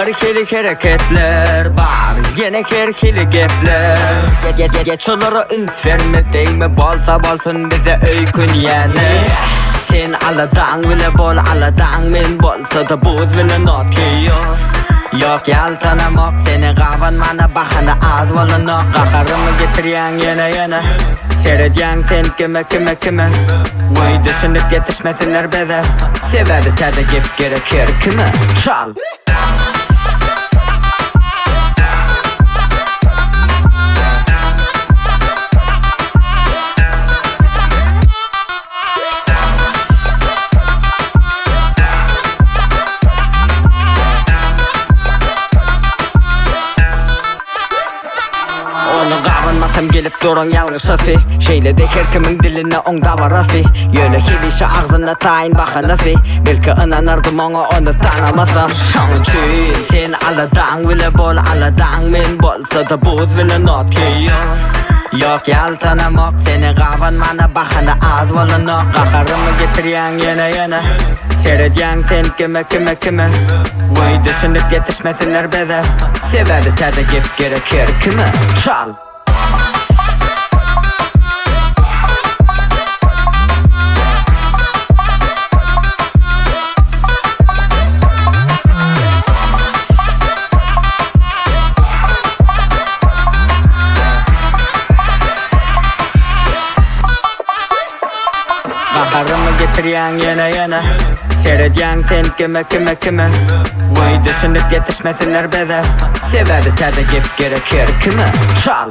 Kırkilik hareketler var, yine kirkili gepler. Geç olara üns verme değme, bolsa bolsun bize öykün yani. Sen aladan bile bol, aladan men bolsa da buz bile not kiyor. Yok yaltanamak, seni qavan mana bahana az bolanok. Qaharımı getiriyan yana Seyrediyan sen kime Vay düşünüp yetişmesinler bize. Sebebi tadı gip gerekir kime? Çal. Qavanmasam gelip durun yalgışası. Şeyle de her kimin diline onda varası. Yöyle kilişi ağzına tayin bahanası. Belki inanırdım ona onu tanımasam. Şan için sen aladan bile bol, aladan men bolsa da buz bile not kiyor. Yok yaltanamak, seni qavanmana bahana az bolanok. Qaharımı getiriyan yana Seyrediyan sen kime Vay düşünüp yetişmesinler bize. Sebebi tadı gip gerekir kime? Çal. Qaharımı getiriyan yana Seyrediyan sen kime Vay düşünüp yetişmesinler bize. Sebebi tadı gip gerekir kime? Çal.